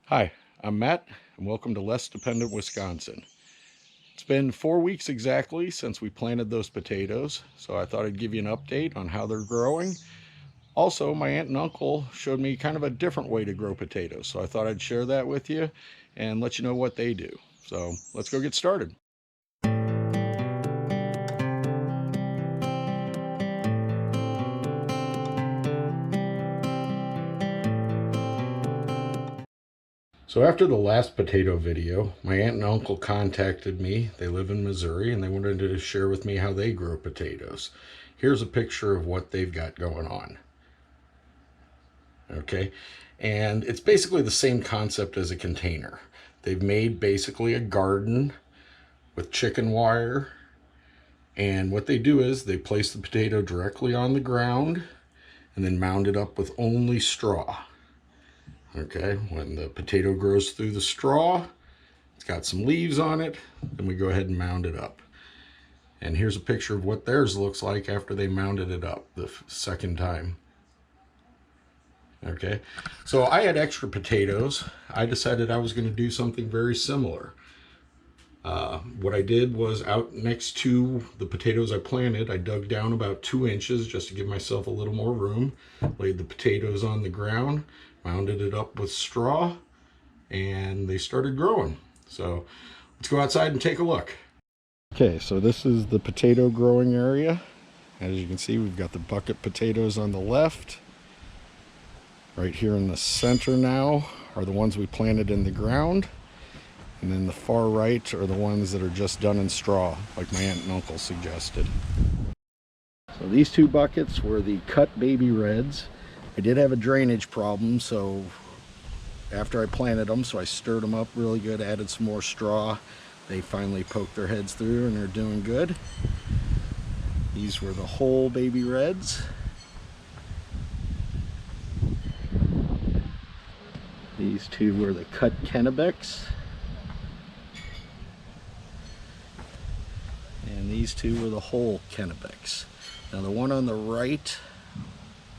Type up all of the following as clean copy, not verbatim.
Hi, I'm Matt, and welcome to Less Dependent Wisconsin. It's been 4 weeks exactly since we planted those potatoes, so I thought I'd give you an update on how they're growing. Also, my aunt and uncle showed me kind of a different way to grow potatoes, so I thought I'd share that with you and let you know what they do. So let's go get started. So after the last potato video, my aunt and uncle contacted me. They live in Missouri and they wanted to share with me how they grow potatoes. Here's a picture of what they've got going on. Okay, and it's basically the same concept as a container. They've made basically a garden with chicken wire, and what they do is they place the potato directly on the ground and then mound it up with only straw. Okay, when the potato grows through the straw, it's got some leaves on it, then we go ahead and mound it up. And here's a picture of what theirs looks like after they mounded it up the second time. Okay, so I had extra potatoes. I decided I was going to do something very similar. What I did was, out next to the potatoes I planted, I dug down about 2 inches just to give myself a little more room, laid the potatoes on the ground, mounded it up with straw, and they started growing. So let's go outside and take a look. Okay, so this is the potato growing area. As you can see, we've got the bucket potatoes on the left. Right here in the center now are the ones we planted in the ground. And then the far right are the ones that are just done in straw, like my aunt and uncle suggested. So these two buckets were the cut baby reds. I did have a drainage problem, so after I planted them, so I stirred them up really good, added some more straw. They finally poked their heads through and they're doing good. These were the whole baby reds. These two were the cut Kennebecs. And these two were the whole Kennebecs. Now the one on the right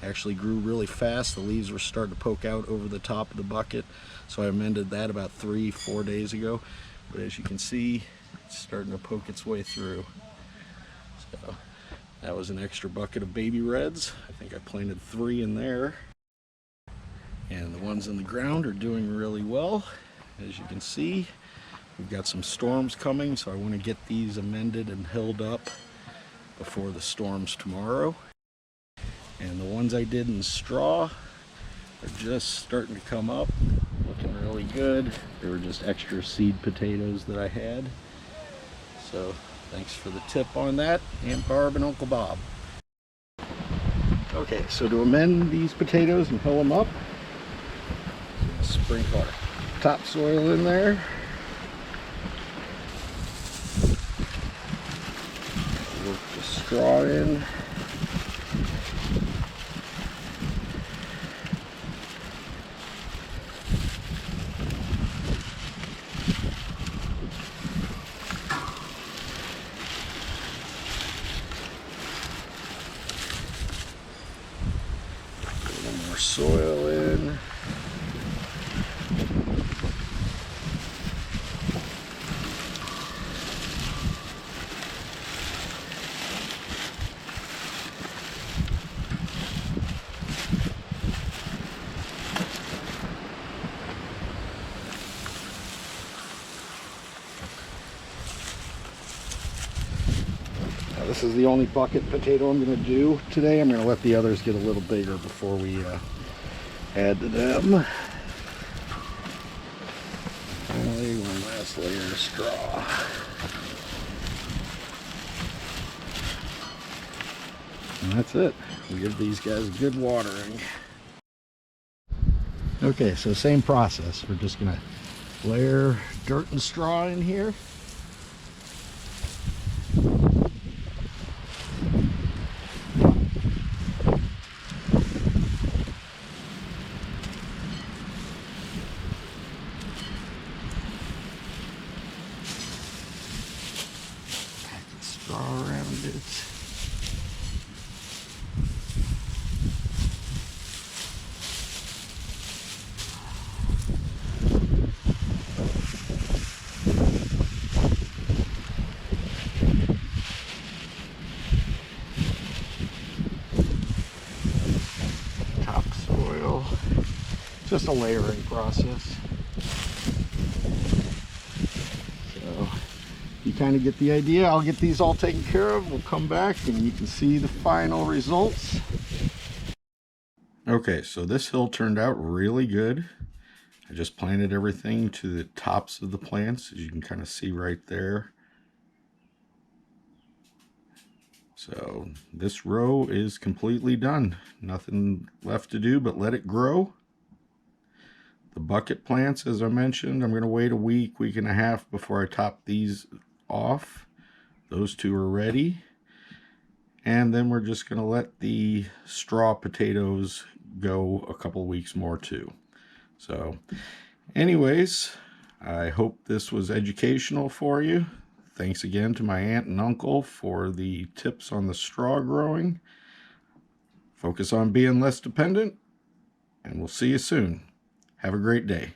actually grew really fast. The leaves were starting to poke out over the top of the bucket, so I amended that about 3-4 days ago. But as you can see, it's starting to poke its way through. So that was an extra bucket of baby reds. I think I planted 3 in there. And the ones in the ground are doing really well. As you can see, we've got some storms coming, so I want to get these amended and held up before the storms tomorrow. And the ones I did in straw are just starting to come up, looking really good. They were just extra seed potatoes that I had. So thanks for the tip on that, Aunt Barb and Uncle Bob. Okay, so to amend these potatoes and hill them up, sprinkle our topsoil in there. Work the straw in. Put a little more soil in. This is the only bucket potato I'm going to do today. I'm going to let the others get a little bigger before we add to them. Finally, one last layer of straw. And that's it. We give these guys a good watering. Okay, so same process. We're just going to layer dirt and straw in here. Straw around it. just a layering process. So you kind of get the idea. I'll get these all taken care of. We'll come back and you can see the final results. Okay, so this hill turned out really good. I just planted everything to the tops of the plants, as you can kind of see right there. So this row is completely done. Nothing left to do but let it grow. The bucket plants, as I mentioned, I'm going to wait a week and a half before I top these off. Those two are ready. And then we're just going to let the straw potatoes go a couple weeks more too. So anyways, I hope this was educational for you. Thanks again to my aunt and uncle for the tips on the straw growing. Focus on being less dependent, and we'll see you soon. Have a great day.